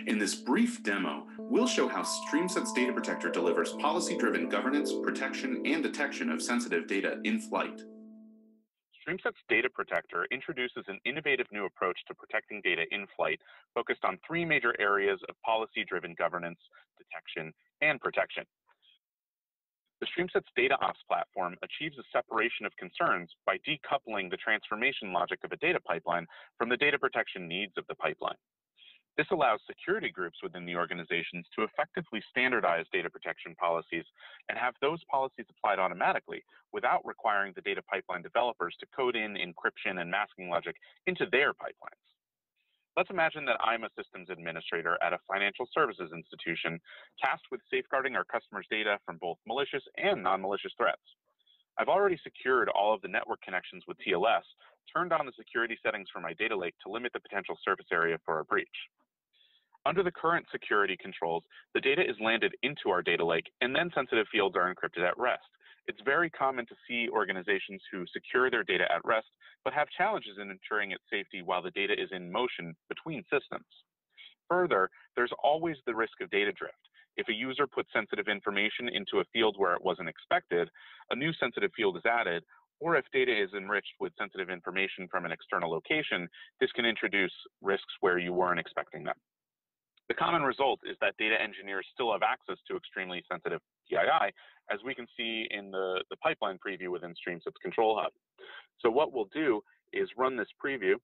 In this brief demo, we'll show how StreamSets Data Protector delivers policy-driven governance, protection, and detection of sensitive data in flight. StreamSets Data Protector introduces an innovative new approach to protecting data in flight focused on three major areas of policy-driven governance, detection, and protection. The StreamSets Data Ops platform achieves a separation of concerns by decoupling the transformation logic of a data pipeline from the data protection needs of the pipeline. This allows security groups within the organizations to effectively standardize data protection policies and have those policies applied automatically without requiring the data pipeline developers to code in encryption and masking logic into their pipelines. Let's imagine that I'm a systems administrator at a financial services institution tasked with safeguarding our customers' data from both malicious and non-malicious threats. I've already secured all of the network connections with TLS, turned on the security settings for my data lake to limit the potential surface area for a breach. Under the current security controls, the data is landed into our data lake, and then sensitive fields are encrypted at rest. It's very common to see organizations who secure their data at rest, but have challenges in ensuring its safety while the data is in motion between systems. Further, there's always the risk of data drift. If a user puts sensitive information into a field where it wasn't expected, a new sensitive field is added, or if data is enriched with sensitive information from an external location, this can introduce risks where you weren't expecting them. The common result is that data engineers still have access to extremely sensitive PII, as we can see in the pipeline preview within StreamSets Control Hub. So what we'll do is run this preview.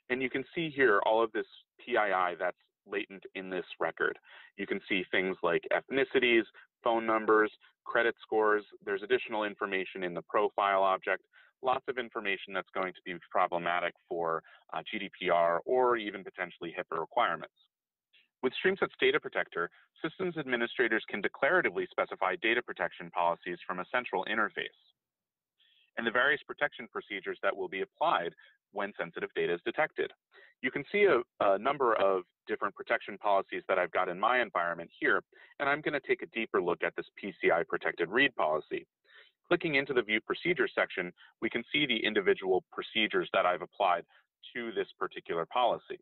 And you can see here all of this PII that's latent in this record. You can see things like ethnicities, phone numbers, credit scores. There's additional information in the profile object. Lots of information that's going to be problematic for GDPR or even potentially HIPAA requirements. With StreamSets Data Protector, systems administrators can declaratively specify data protection policies from a central interface and the various protection procedures that will be applied when sensitive data is detected. You can see a number of different protection policies that I've got in my environment here, and I'm going to take a deeper look at this PCI protected read policy. Clicking into the View Procedures section, we can see the individual procedures that I've applied to this particular policy.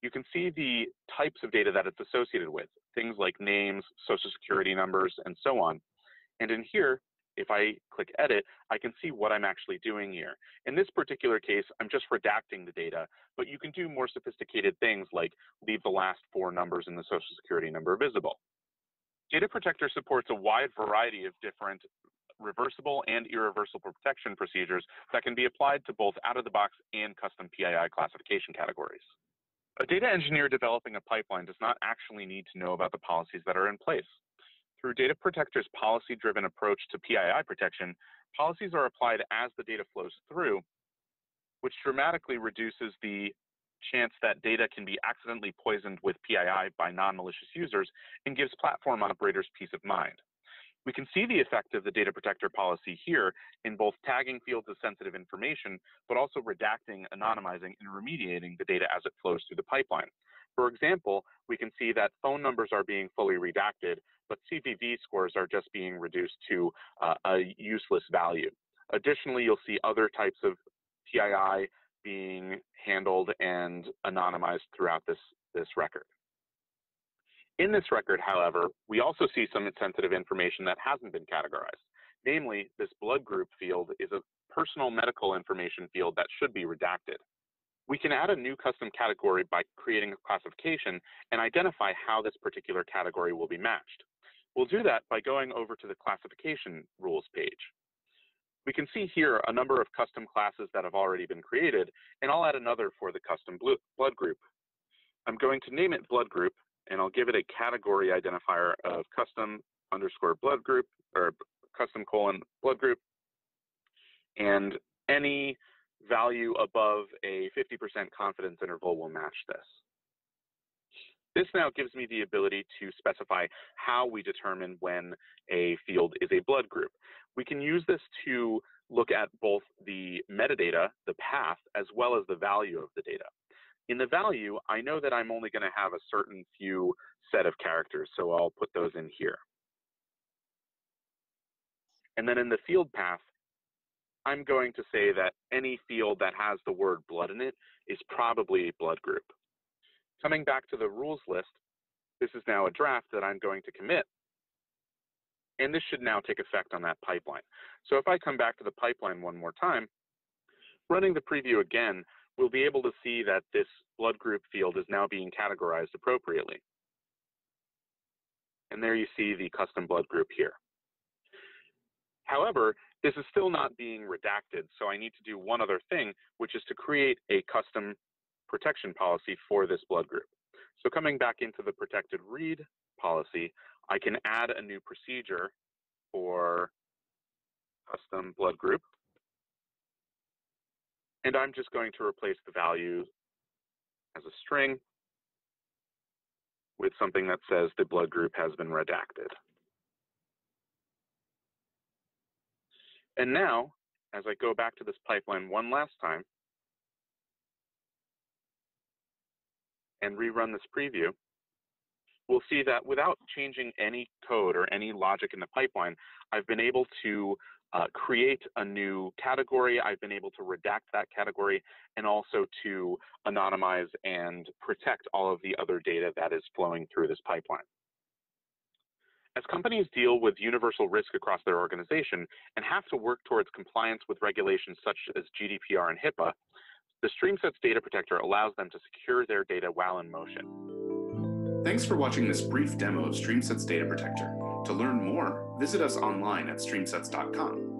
You can see the types of data that it's associated with, things like names, social security numbers, and so on. And in here, if I click Edit, I can see what I'm actually doing here. In this particular case, I'm just redacting the data, but you can do more sophisticated things like leave the last four numbers in the social security number visible. Data Protector supports a wide variety of different reversible and irreversible protection procedures that can be applied to both out-of-the-box and custom PII classification categories. A data engineer developing a pipeline does not actually need to know about the policies that are in place. Through Data Protector's policy-driven approach to PII protection, policies are applied as the data flows through, which dramatically reduces the chance that data can be accidentally poisoned with PII by non-malicious users and gives platform operators peace of mind. We can see the effect of the Data Protector policy here in both tagging fields of sensitive information, but also redacting, anonymizing, and remediating the data as it flows through the pipeline. For example, we can see that phone numbers are being fully redacted, but CVV scores are just being reduced to a useless value. Additionally, you'll see other types of PII being handled and anonymized throughout this record. In this record, however, we also see some sensitive information that hasn't been categorized. Namely, this blood group field is a personal medical information field that should be redacted. We can add a new custom category by creating a classification and identify how this particular category will be matched. We'll do that by going over to the classification rules page. We can see here a number of custom classes that have already been created, and I'll add another for the custom blood group. I'm going to name it blood group, and I'll give it a category identifier of custom_blood group, or custom::blood group, and any value above a 50% confidence interval will match this. This now gives me the ability to specify how we determine when a field is a blood group. We can use this to look at both the metadata, the path, as well as the value of the data. In the value, I know that I'm only going to have a certain few set of characters, so I'll put those in here. And then in the field path, I'm going to say that any field that has the word blood in it is probably a blood group. Coming back to the rules list, this is now a draft that I'm going to commit, and this should now take effect on that pipeline. So if I come back to the pipeline one more time, running the preview again, we'll be able to see that this blood group field is now being categorized appropriately. And there you see the custom blood group here. However, this is still not being redacted, so I need to do one other thing, which is to create a custom protection policy for this blood group. So coming back into the protected read policy, I can add a new procedure for custom blood group. And I'm just going to replace the value as a string with something that says the blood group has been redacted. And now, as I go back to this pipeline one last time and rerun this preview, we'll see that without changing any code or any logic in the pipeline, I've been able to create a new category. I've been able to redact that category and also to anonymize and protect all of the other data that is flowing through this pipeline. As companies deal with universal risk across their organization and have to work towards compliance with regulations such as GDPR and HIPAA, the StreamSets Data Protector allows them to secure their data while in motion. Thanks for watching this brief demo of StreamSets Data Protector. To learn more, visit us online at streamsets.com.